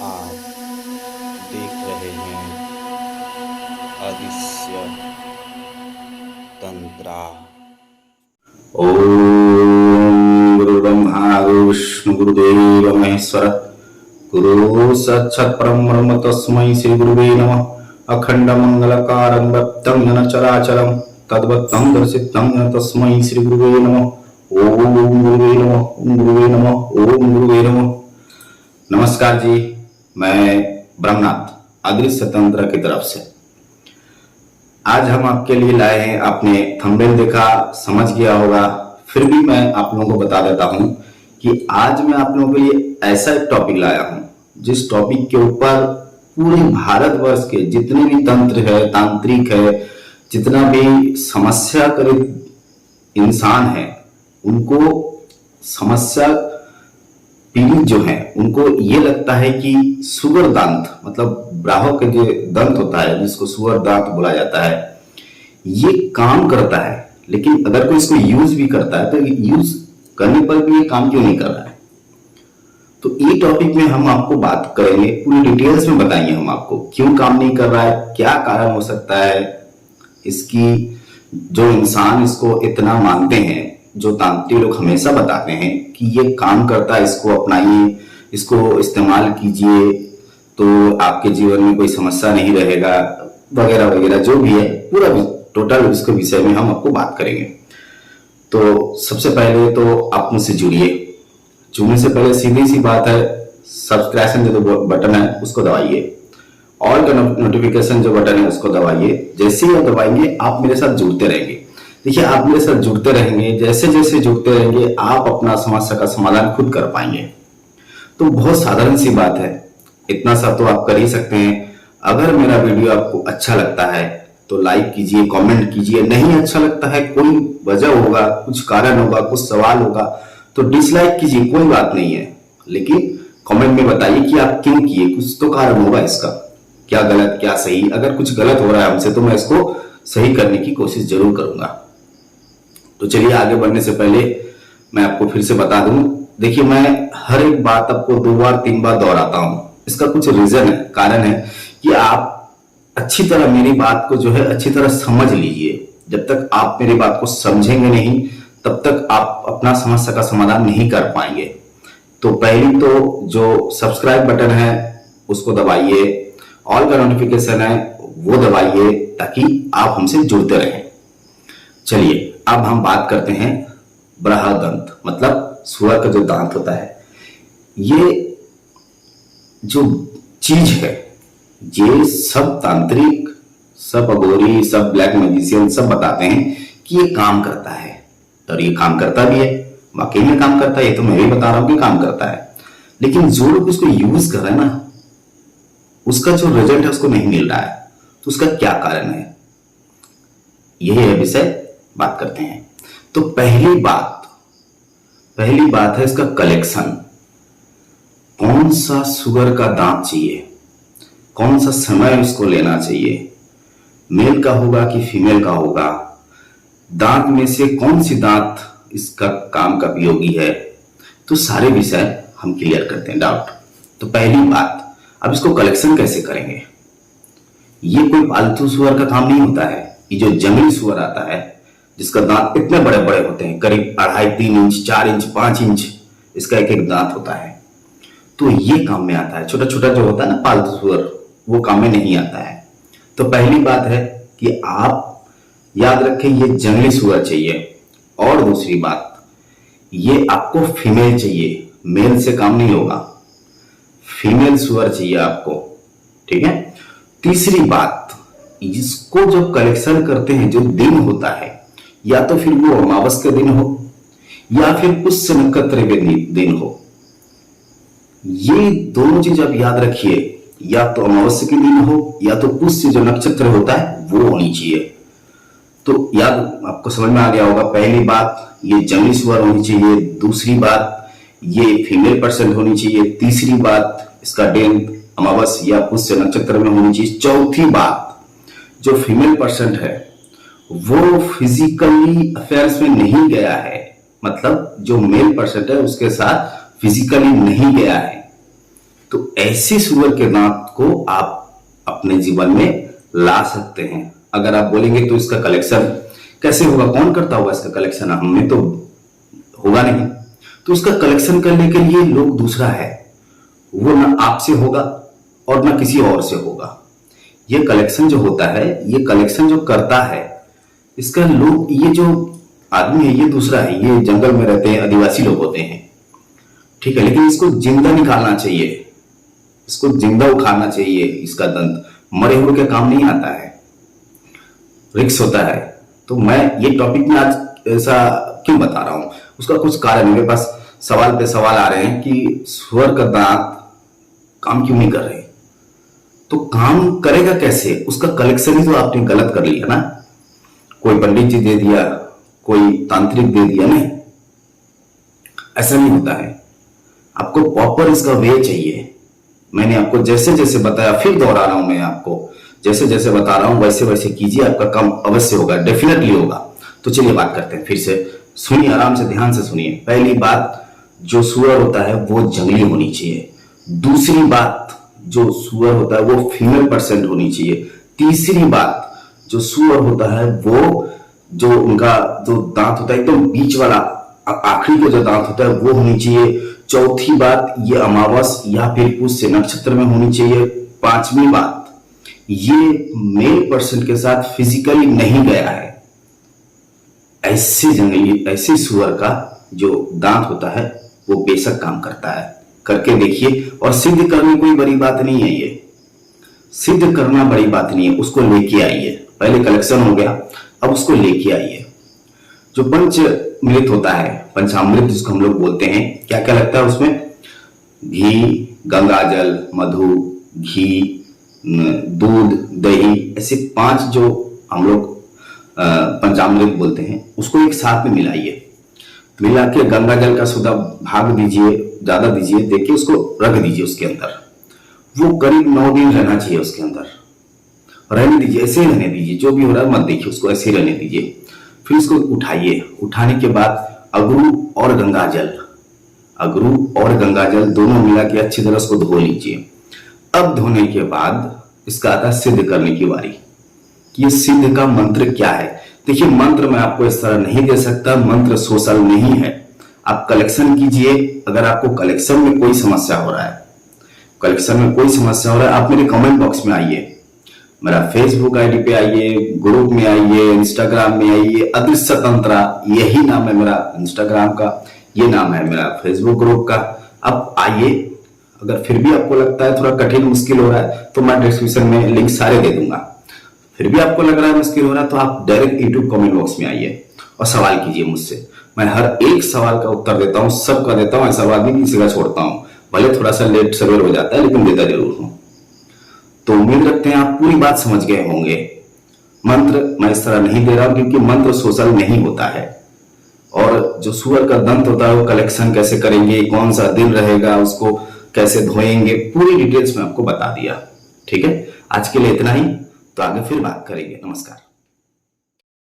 आप देख रहे हैं आदिश्य तंत्रा। ओम गुरु ब्रह्मा गुरु विष्णु गुरुदेव महेश्वर गुरु साक्षात् परम ब्रह्म तस्मै श्री गुरुवे नमः। अखंड मंगलकारं व्याप्तं येन चराचरं तद्वत्तं दर्शितं येन तस्मै श्री गुरुवे नमः। ओम गुरुवे नमः, ओम गुरुवे नमः, ओम गुरुवे नमः। नमस्कार जी, मैं ब्रह्मनाथ अदृश्य तंत्र की तरफ से आज हम आपके लिए लाए हैं। आपने थंबनेल देखा, समझ गया होगा, फिर भी मैं आप लोगों को बता देता हूं कि आज मैं आप लोगों के लिए ऐसा एक टॉपिक लाया हूं जिस टॉपिक के ऊपर पूरे भारतवर्ष के जितने भी तंत्र है, तांत्रिक है, जितना भी समस्या करे इंसान है, उनको समस्या पीड़ित जो है उनको ये लगता है कि सुअर दांत मतलब ब्राहो के जो दंत होता है जिसको सुअर दांत बोला जाता है, ये काम करता है। लेकिन अगर कोई इसको यूज भी करता है तो यूज करने पर भी ये काम क्यों नहीं कर रहा है? तो ये टॉपिक में हम आपको बात करेंगे, पूरी डिटेल्स में बताएंगे हम आपको क्यों काम नहीं कर रहा है, क्या कारण हो सकता है इसकी। जो इंसान इसको इतना मानते हैं, जो तांत्रिक लोग हमेशा बताते हैं कि ये काम करता है, इसको अपनाइए, इसको इस्तेमाल कीजिए तो आपके जीवन में कोई समस्या नहीं रहेगा, वगैरह वगैरह जो भी है पूरा टोटल इसके विषय में हम आपको बात करेंगे। तो सबसे पहले तो आप मुझसे जुड़िए। जुड़ने से पहले सीधी सी बात है, सब्सक्रिप्शन जो बटन है उसको दबाइए, ऑल का नोटिफिकेशन जो बटन है उसको दबाइए। जैसे ही आप दबाएंगे आप मेरे साथ जुड़ते रहेंगे। देखिए, आप मेरे साथ जुड़ते रहेंगे, जैसे जैसे जुड़ते रहेंगे आप अपना समस्या का समाधान खुद कर पाएंगे। तो बहुत साधारण सी बात है, इतना सा तो आप कर ही सकते हैं। अगर मेरा वीडियो आपको अच्छा लगता है तो लाइक कीजिए, कमेंट कीजिए। नहीं अच्छा लगता है, कोई वजह होगा, कुछ कारण होगा, कुछ सवाल होगा तो डिसलाइक कीजिए, कोई बात नहीं है। लेकिन कमेंट में बताइए कि आप क्यों किए, कुछ तो कारण होगा इसका, क्या गलत क्या सही। अगर कुछ गलत हो रहा है हमसे तो मैं इसको सही करने की कोशिश जरूर करूंगा। तो चलिए, आगे बढ़ने से पहले मैं आपको फिर से बता दूं, देखिए मैं हर एक बात आपको 2 बार 3 बार दोहराता हूं। इसका कुछ रीजन है, कारण है कि आप अच्छी तरह मेरी बात को जो है अच्छी तरह समझ लीजिए। जब तक आप मेरी बात को समझेंगे नहीं तब तक आप अपना समस्या का समाधान नहीं कर पाएंगे। तो पहली तो जो सब्सक्राइब बटन है उसको दबाइए, ऑल का नोटिफिकेशन है वो दबाइए ताकि आप हमसे जुड़ते रहें। चलिए अब हम बात करते हैं बृहदंत मतलब सुअर का जो दांत होता है। ये जो चीज है, ये सब तांत्रिक, सब अघोरी, सब ब्लैक मैजिशियन सब बताते हैं कि ये काम करता है, और ये काम करता भी है, वाकई में काम करता है। ये तो मैं भी बता रहा हूं कि काम करता है। लेकिन जो लोग उसको यूज कर रहे हैं ना, उसका जो रिजल्ट है उसको नहीं मिल रहा है। तो उसका क्या कारण है, यही है विषय, बात करते हैं। तो पहली बात है इसका कलेक्शन। कौन सा सुअर का दांत चाहिए, कौन सा समय उसको लेना चाहिए, मेल का होगा कि फीमेल का होगा, दांत में से कौन सी दांत इसका काम का उपयोगी है, तो सारे विषय हम क्लियर करते हैं, डाउट। तो पहली बात, अब इसको कलेक्शन कैसे करेंगे। ये कोई पालतू सुअर का काम नहीं होता है। ये जो जंगली सुअर आता है जिसका दांत इतने बड़े बड़े होते हैं, करीब 2.5-3 इंच, 4 इंच, 5 इंच इसका एक एक दांत होता है, तो ये काम में आता है। छोटा छोटा जो होता है ना पालतू सुअर, वो काम में नहीं आता है। तो पहली बात है कि आप याद रखें ये जंगली सुअर चाहिए। और दूसरी बात, ये आपको फीमेल चाहिए, मेल से काम नहीं होगा, फीमेल सुअर चाहिए आपको, ठीक है। तीसरी बात, इसको जब कलेक्शन करते हैं जो दिन होता है, या तो फिर वो अमावस के दिन हो या फिर पुष्य नक्षत्र के दिन हो, ये दोनों चीज आप याद रखिए। या तो अमावस्या के दिन हो या तो पुष्य जो नक्षत्र होता है वो होनी चाहिए। तो याद आपको समझ में आ गया होगा। पहली बात, ये जंगली सुअर होनी चाहिए। दूसरी बात, ये फीमेल पर्सन होनी चाहिए। तीसरी बात, इसका दिन अमावस्या या पुष्य नक्षत्र में होनी चाहिए। चौथी बात, जो फीमेल पर्सन है वो फिजिकली अफेयर्स में नहीं गया है, मतलब जो मेल पर्सन है उसके साथ फिजिकली नहीं गया है, तो ऐसे सुअर के दांत को आप अपने जीवन में ला सकते हैं। अगर आप बोलेंगे तो इसका कलेक्शन कैसे होगा, कौन करता होगा इसका कलेक्शन, हमें तो होगा नहीं। तो इसका कलेक्शन करने के लिए लोग दूसरा है, वो ना आपसे होगा और ना किसी और से होगा। ये कलेक्शन जो होता है, ये कलेक्शन जो करता है, इसका लोग, ये जो आदमी है ये दूसरा है, ये जंगल में रहते हैं, आदिवासी लोग होते हैं, ठीक है। लेकिन इसको जिंदा निकालना चाहिए, इसको जिंदा उखाड़ना चाहिए। इसका दंत मरे हुए के काम नहीं आता है, रिक्स होता है। तो मैं ये टॉपिक में आज ऐसा क्यों बता रहा हूं, उसका कुछ कारण है। मेरे पास सवाल पे सवाल आ रहे हैं कि सुअर का दांत काम क्यों नहीं कर रहे। तो काम करेगा कैसे, उसका कलेक्शन ही तो आपने गलत कर लिया ना। कोई पंडित जी दे दिया, कोई तांत्रिक दे दिया, नहीं, ऐसा नहीं होता है। आपको प्रॉपर इसका वे चाहिए। मैंने आपको जैसे जैसे बताया, फिर दोहरा रहा हूं, मैं आपको जैसे जैसे बता रहा हूं वैसे वैसे कीजिए, आपका काम अवश्य होगा, डेफिनेटली होगा। तो चलिए बात करते हैं, फिर से सुनिए, आराम से ध्यान से सुनिए। पहली बात, जो सुअर होता है वो जंगली होनी चाहिए। दूसरी बात, जो सुअर होता है वो फीमेल परसेंट होनी चाहिए। तीसरी बात, जो सुअर होता है वो, जो उनका जो दांत होता है एकदम बीच वाला, आखिरी का जो दांत होता है वो होनी चाहिए। चौथी बात, ये अमावस या फिर पुष्य नक्षत्र में होनी चाहिए। पांचवी बात, ये मेल पर्सन के साथ फिजिकली नहीं गया है। ऐसे जंगली, ऐसे सुअर का जो दांत होता है वो बेशक काम करता है। करके देखिए, और सिद्ध करनी कोई बड़ी बात नहीं है, ये सिद्ध करना बड़ी बात नहीं है। उसको लेके आइए, पहले कलेक्शन हो गया, अब उसको लेके आइए। जो पंचमृत होता है, पंचामृत जिसको हम लोग बोलते हैं, क्या क्या लगता है उसमें, घी, गंगाजल, मधु, घी, दूध, दही, ऐसे 5 जो हम लोग पंचामृत बोलते हैं, उसको एक साथ में मिलाइए। मिला के गंगाजल का सोडा भाग दीजिए, ज्यादा दीजिए, देखिए उसको रख दीजिए उसके अंदर। वो करीब 9 दिन रहना चाहिए उसके अंदर, रहने दीजिए, ऐसे ही रहने दीजिए। जो भी हो रहा है मत देखिए उसको, ऐसे ही रहने दीजिए। फिर इसको उठाइए। उठाने के बाद अगरू और गंगाजल, अगरू और गंगाजल दोनों मिला के अच्छी तरह उसको धो लीजिए। अब धोने के बाद इसका आता है सिद्ध करने की बारी। ये सिद्ध का मंत्र क्या है। देखिए, मंत्र मैं आपको इस तरह नहीं दे सकता, मंत्र सोशल नहीं है। आप कलेक्शन कीजिए। अगर आपको कलेक्शन में कोई समस्या हो रहा है, कलेक्शन में कोई समस्या हो रहा है, आप मेरे कमेंट बॉक्स में आइए, मेरा फेसबुक आईडी पे आइए, ग्रुप में आइए, इंस्टाग्राम में आइए, अदृश्य तंत्रा यही नाम है मेरा इंस्टाग्राम का, ये नाम है मेरा फेसबुक ग्रुप का। आप आइए। अगर फिर भी आपको लगता है थोड़ा कठिन मुश्किल हो रहा है तो मैं डिस्क्रिप्शन में लिंक सारे दे दूंगा। फिर भी आपको लग रहा है मुश्किल हो रहा है तो आप डायरेक्ट यूट्यूब कमेंट बॉक्स में आइए और सवाल कीजिए मुझसे। मैं हर एक सवाल का उत्तर देता हूँ, सबका देता हूँ, ऐसा बात नहीं किसी का छोड़ता हूँ। भले थोड़ा सा लेट सवेर हो जाता है लेकिन देता जरूर हूँ। तो उम्मीद रखते हैं आप पूरी बात समझ गए होंगे। मंत्र मैं इस तरह नहीं दे रहा हूं क्योंकि मंत्र सोशल नहीं होता है। और जो सुअर का दंत होता है वो कलेक्शन कैसे करेंगे, कौन सा दिन रहेगा, उसको कैसे धोएंगे, पूरी डिटेल्स में आपको बता दिया। ठीक है, आज के लिए इतना ही, तो आगे फिर बात करेंगे। नमस्कार।